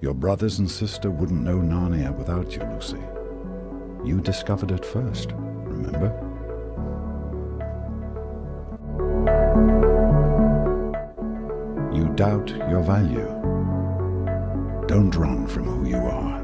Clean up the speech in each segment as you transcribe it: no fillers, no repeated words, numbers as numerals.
Your brothers and sister wouldn't know Narnia without you, Lucy. You discovered it first, remember? You doubt your value. Don't run from who you are.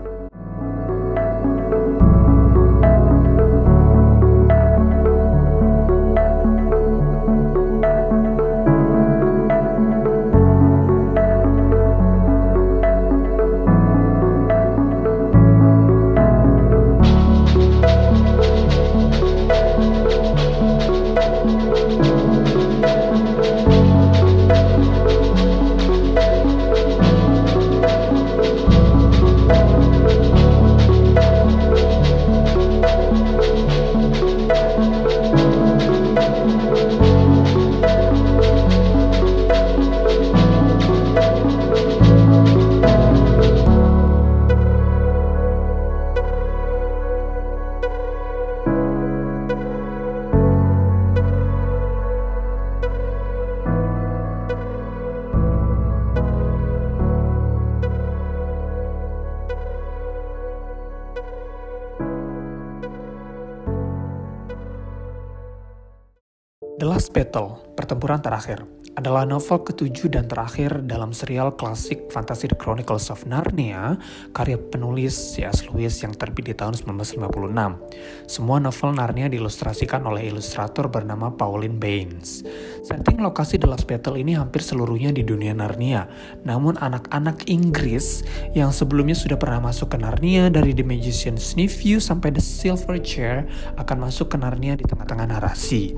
The Last Battle, Pertempuran Terakhir, adalah novel ketujuh dan terakhir dalam serial klasik fantasi The Chronicles of Narnia, karya penulis C.S. Lewis yang terbit di tahun 1956. Semua novel Narnia diilustrasikan oleh ilustrator bernama Pauline Baynes. Setting lokasi The Last Battle ini hampir seluruhnya di dunia Narnia, namun anak-anak Inggris yang sebelumnya sudah pernah masuk ke Narnia dari The Magician's Nephew sampai The Silver Chair akan masuk ke Narnia di tengah-tengah narasi.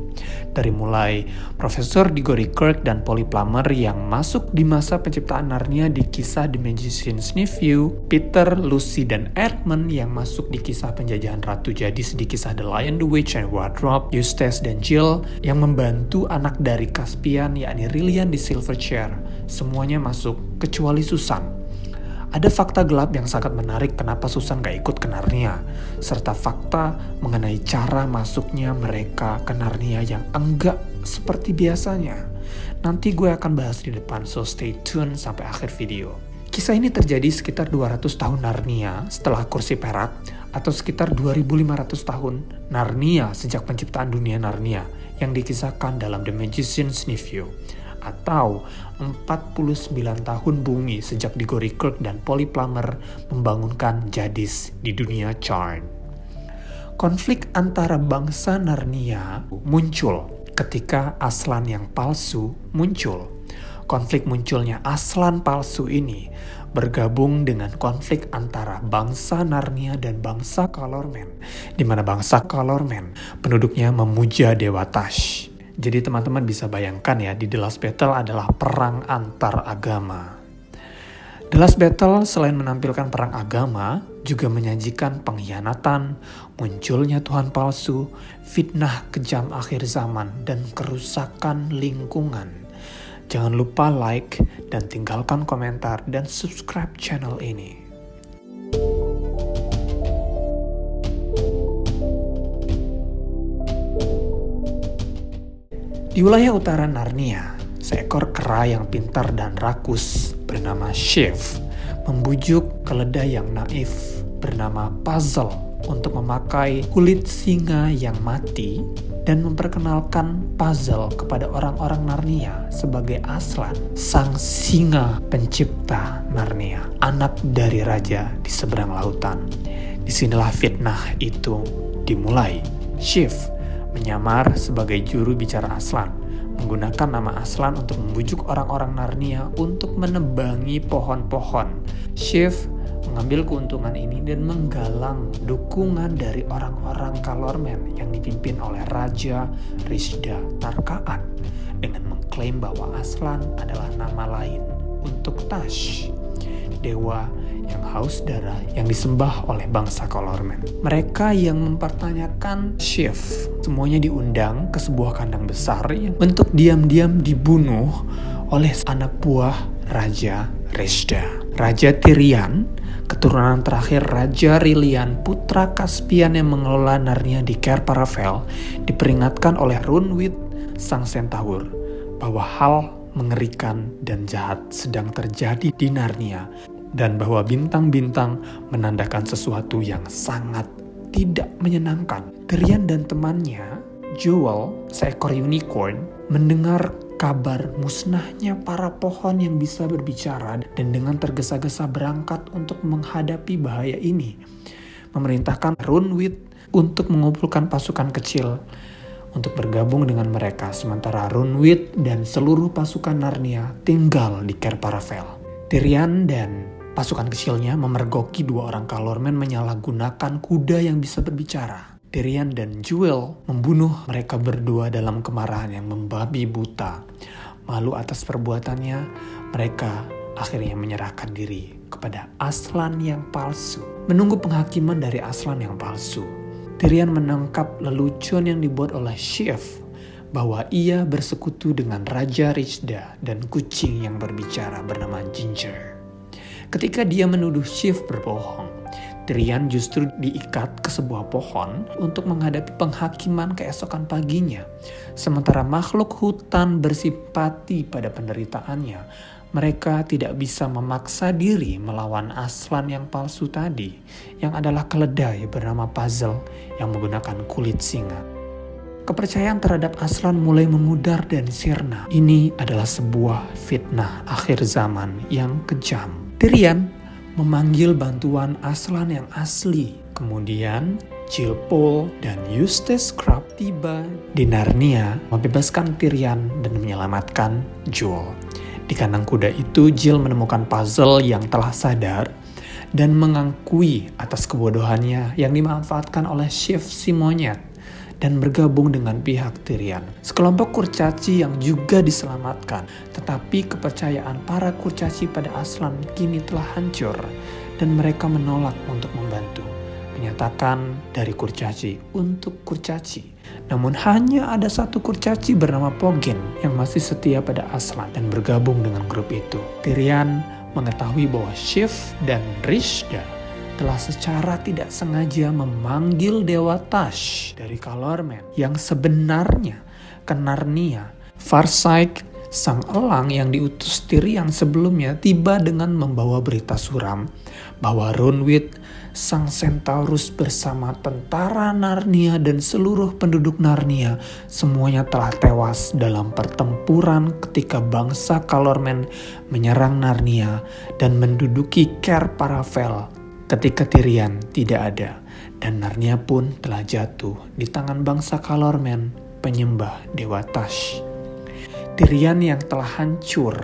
Dari mulai Profesor Diggory Kirk dan Polly Plummer yang masuk di masa penciptaan Narnia di kisah The Magician's Nephew, Peter, Lucy, dan Edmund yang masuk di kisah penjajahan Ratu Jadis di kisah The Lion, the Witch, and Wardrobe, Eustace dan Jill yang membantu anak dari Caspian yakni Rilian di Silver Chair. Semuanya masuk kecuali Susan. Ada fakta gelap yang sangat menarik kenapa Susan gak ikut ke Narnia, serta fakta mengenai cara masuknya mereka ke Narnia yang enggak seperti biasanya. Nanti gue akan bahas di depan, so stay tune sampai akhir video. Kisah ini terjadi sekitar 200 tahun Narnia setelah kursi perak, atau sekitar 2500 tahun Narnia sejak penciptaan dunia Narnia yang dikisahkan dalam The Magician's Nephew, atau 49 tahun bumi sejak Diggory Kirk dan Polly Plummer membangunkan Jadis di dunia Charn. Konflik antara bangsa Narnia muncul ketika Aslan yang palsu muncul. Konflik munculnya Aslan palsu ini bergabung dengan konflik antara bangsa Narnia dan bangsa Calormen, di mana bangsa Calormen penduduknya memuja Dewa Tash. Jadi teman-teman bisa bayangkan ya, di The Last Battle adalah perang antar agama. The Last Battle selain menampilkan perang agama, juga menyajikan pengkhianatan, munculnya Tuhan palsu, fitnah kejam akhir zaman, dan kerusakan lingkungan. Jangan lupa like dan tinggalkan komentar dan subscribe channel ini. Di wilayah utara Narnia, seekor kera yang pintar dan rakus bernama Shiv membujuk keledai yang naif bernama Puzzle untuk memakai kulit singa yang mati dan memperkenalkan Puzzle kepada orang-orang Narnia sebagai Aslan, sang singa pencipta Narnia, anak dari raja di seberang lautan. Disinilah fitnah itu dimulai. Shiv menyamar sebagai juru bicara Aslan, menggunakan nama Aslan untuk membujuk orang-orang Narnia untuk menebangi pohon-pohon. Shiv mengambil keuntungan ini dan menggalang dukungan dari orang-orang Calormen yang dipimpin oleh Raja Rishda Tarkaan dengan mengklaim bahwa Aslan adalah nama lain untuk Tash, dewa yang haus darah yang disembah oleh bangsa Calormen. Mereka yang mempertanyakan Shiv semuanya diundang ke sebuah kandang besar yang untuk diam-diam dibunuh oleh anak buah Raja Rishda. Raja Tirian, keturunan terakhir Raja Rilian, putra Caspian yang mengelola Narnia di Cair Paravel, diperingatkan oleh Runwit, sang centaur, bahwa hal mengerikan dan jahat sedang terjadi di Narnia. dan bahwa bintang-bintang menandakan sesuatu yang sangat tidak menyenangkan. Tyrion dan temannya, Joel, seekor unicorn, mendengar kabar musnahnya para pohon yang bisa berbicara dan dengan tergesa-gesa berangkat untuk menghadapi bahaya ini. Memerintahkan Runwit untuk mengumpulkan pasukan kecil untuk bergabung dengan mereka, sementara Runwit dan seluruh pasukan Narnia tinggal di Cair Paravel. Tyrion dan pasukan kecilnya memergoki 2 orang Calormen menyalahgunakan kuda yang bisa berbicara. Tyrion dan Joel membunuh mereka berdua dalam kemarahan yang membabi buta. Malu atas perbuatannya, mereka akhirnya menyerahkan diri kepada Aslan yang palsu. Menunggu penghakiman dari Aslan yang palsu, Tyrion menangkap lelucon yang dibuat oleh Shiv bahwa ia bersekutu dengan Raja Rishda dan kucing yang berbicara bernama Ginger. Ketika dia menuduh Shiv berbohong, Tyrion justru diikat ke sebuah pohon untuk menghadapi penghakiman keesokan paginya. Sementara makhluk hutan bersimpati pada penderitaannya, mereka tidak bisa memaksa diri melawan Aslan yang palsu tadi, yang adalah keledai bernama Puzzle yang menggunakan kulit singa. Kepercayaan terhadap Aslan mulai memudar dan sirna. Ini adalah sebuah fitnah akhir zaman yang kejam. Tyrion memanggil bantuan Aslan yang asli. Kemudian Jill Pole dan Eustace Crabbe tiba di Narnia, membebaskan Tyrion dan menyelamatkan Joel. Di kandang kuda itu, Jill menemukan Puzzle yang telah sadar dan mengakui atas kebodohannya yang dimanfaatkan oleh Shiv si monyet dan bergabung dengan pihak Tyrion. Sekelompok kurcaci yang juga diselamatkan, tetapi kepercayaan para kurcaci pada Aslan kini telah hancur dan mereka menolak untuk membantu. Menyatakan dari kurcaci untuk kurcaci. Namun hanya ada satu kurcaci bernama Poggin yang masih setia pada Aslan dan bergabung dengan grup itu. Tyrion mengetahui bahwa Shiv dan Rishda telah secara tidak sengaja memanggil Dewa Tash dari Calormen yang sebenarnya ke Narnia. Farsight, sang elang yang diutus Tyrion sebelumnya, tiba dengan membawa berita suram bahwa Runwit, sang centaurus bersama tentara Narnia dan seluruh penduduk Narnia semuanya telah tewas dalam pertempuran ketika bangsa Calormen menyerang Narnia dan menduduki Cair Paravel ketika Tyrion tidak ada, dan Narnia pun telah jatuh di tangan bangsa Calormen, penyembah Dewa Tash. Tyrion yang telah hancur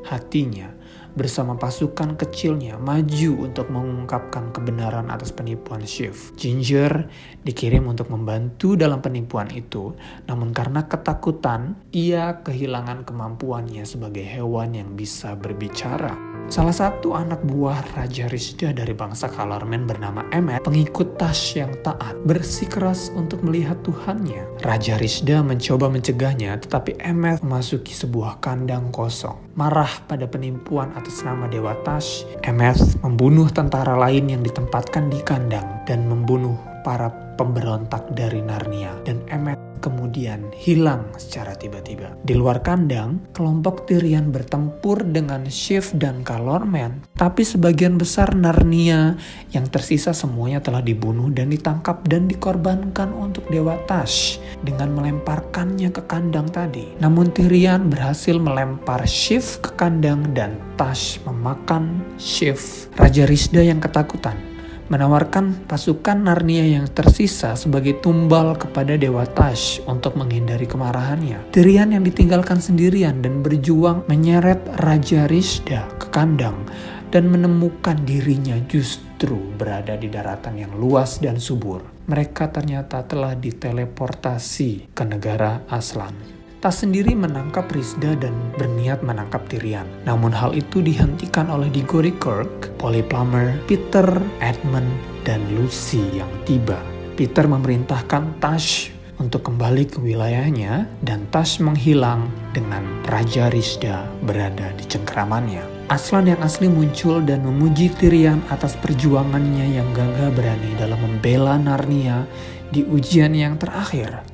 hatinya bersama pasukan kecilnya maju untuk mengungkapkan kebenaran atas penipuan Shiv. Ginger dikirim untuk membantu dalam penipuan itu, namun karena ketakutan, ia kehilangan kemampuannya sebagai hewan yang bisa berbicara. Salah satu anak buah Raja Rishda dari bangsa Calormen bernama Emmet, pengikut Tash yang taat, bersikeras untuk melihat Tuhannya. Raja Rishda mencoba mencegahnya, tetapi Emmet memasuki sebuah kandang kosong. Marah pada penipuan atas nama Dewa Tash, Emmet membunuh tentara lain yang ditempatkan di kandang dan membunuh para pemberontak dari Narnia, dan Emmet kemudian hilang secara tiba-tiba. Di luar kandang, kelompok Tyrion bertempur dengan Shiv dan Calormen, tapi sebagian besar Narnia yang tersisa semuanya telah dibunuh dan ditangkap dan dikorbankan untuk Dewa Tash dengan melemparkannya ke kandang tadi. Namun Tyrion berhasil melempar Shiv ke kandang dan Tash memakan Shiv. Raja Rishda yang ketakutan menawarkan pasukan Narnia yang tersisa sebagai tumbal kepada Dewa Tash untuk menghindari kemarahannya. Tyrion yang ditinggalkan sendirian dan berjuang menyeret Raja Rishda ke kandang dan menemukan dirinya justru berada di daratan yang luas dan subur. Mereka ternyata telah diteleportasi ke negara Aslan. Tas sendiri menangkap Rishda dan berniat menangkap Tyrion. Namun hal itu dihentikan oleh Digory Kirk, Polly Plummer, Peter, Edmund, dan Lucy yang tiba. Peter memerintahkan Tash untuk kembali ke wilayahnya dan Tash menghilang dengan Raja Rishda berada di cengkeramannya. Aslan yang asli muncul dan memuji Tyrion atas perjuangannya yang gagah berani dalam membela Narnia di ujian yang terakhir.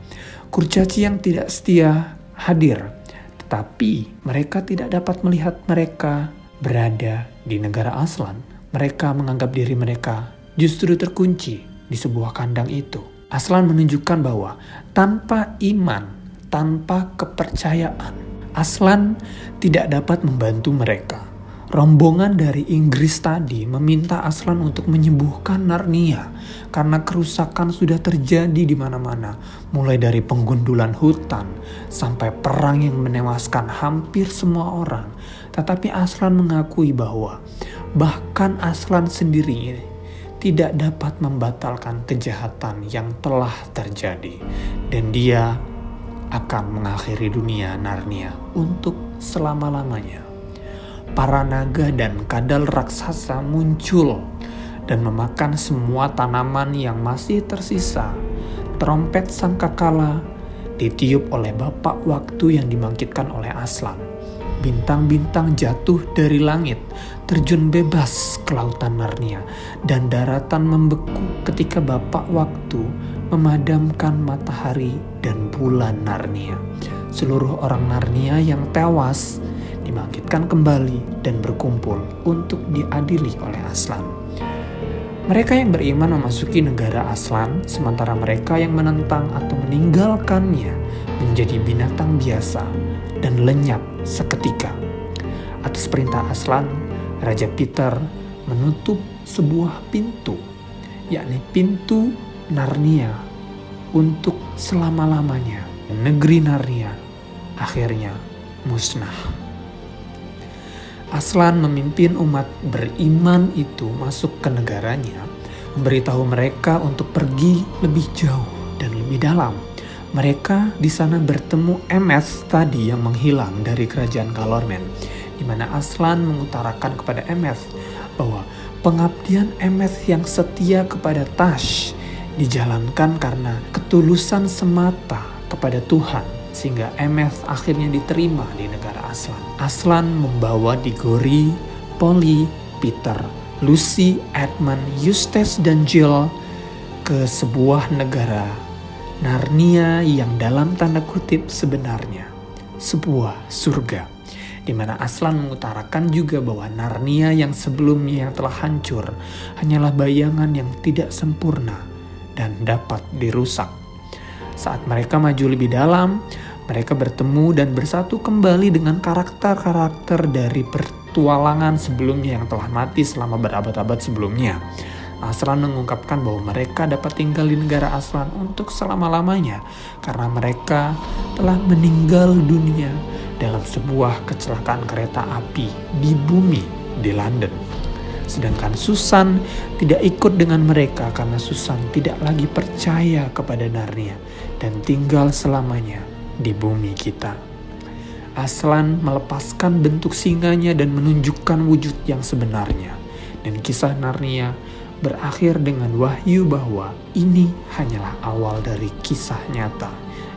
Kurcaci yang tidak setia hadir, tetapi mereka tidak dapat melihat mereka berada Di negara Aslan, mereka menganggap diri mereka justru terkunci di sebuah kandang itu. Aslan menunjukkan bahwa tanpa iman, tanpa kepercayaan, Aslan tidak dapat membantu mereka. Rombongan dari Inggris tadi meminta Aslan untuk menyembuhkan Narnia karena kerusakan sudah terjadi di mana-mana, mulai dari penggundulan hutan sampai perang yang menewaskan hampir semua orang. Tetapi Aslan mengakui bahwa bahkan Aslan sendiri tidak dapat membatalkan kejahatan yang telah terjadi, dan dia akan mengakhiri dunia Narnia untuk selama-lamanya. Para naga dan kadal raksasa muncul dan memakan semua tanaman yang masih tersisa. Trompet sangkakala ditiup oleh Bapak Waktu yang dibangkitkan oleh Aslan. Bintang-bintang jatuh dari langit, terjun bebas ke lautan Narnia, dan daratan membeku ketika Bapak Waktu memadamkan matahari dan bulan Narnia. Seluruh orang Narnia yang tewas dibangkitkan kembali dan berkumpul untuk diadili oleh Aslan. Mereka yang beriman memasuki negara Aslan, sementara mereka yang menentang atau meninggalkannya menjadi binatang biasa dan lenyap seketika. Atas perintah Aslan, Raja Peter menutup sebuah pintu, yakni pintu Narnia untuk selama-lamanya. Negeri Narnia akhirnya musnah. Aslan memimpin umat beriman itu masuk ke negaranya, memberitahu mereka untuk pergi lebih jauh dan lebih dalam. Mereka di sana bertemu Emeth tadi yang menghilang dari kerajaan Calormen, di mana Aslan mengutarakan kepada Emeth bahwa pengabdian Emeth yang setia kepada Tash dijalankan karena ketulusan semata kepada Tuhan, sehingga Emeth akhirnya diterima di negara Aslan. Aslan membawa Diggory, Polly, Peter, Lucy, Edmund, Eustace, dan Jill ke sebuah negara Narnia yang dalam tanda kutip sebenarnya sebuah surga, di mana Aslan mengutarakan juga bahwa Narnia yang sebelumnya yang telah hancur hanyalah bayangan yang tidak sempurna dan dapat dirusak. Saat mereka maju lebih dalam, mereka bertemu dan bersatu kembali dengan karakter-karakter dari petualangan sebelumnya yang telah mati selama berabad-abad sebelumnya. Aslan mengungkapkan bahwa mereka dapat tinggal di negara Aslan untuk selama-lamanya karena mereka telah meninggal dunia dalam sebuah kecelakaan kereta api di bumi di London. Sedangkan Susan tidak ikut dengan mereka karena Susan tidak lagi percaya kepada Narnia dan tinggal selamanya di bumi kita. Aslan melepaskan bentuk singanya dan menunjukkan wujud yang sebenarnya. Dan kisah Narnia berakhir dengan wahyu bahwa ini hanyalah awal dari kisah nyata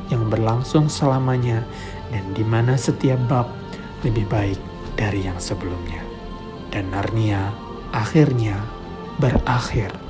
yang berlangsung selamanya dan di mana setiap bab lebih baik dari yang sebelumnya. Dan Narnia akhirnya berakhir.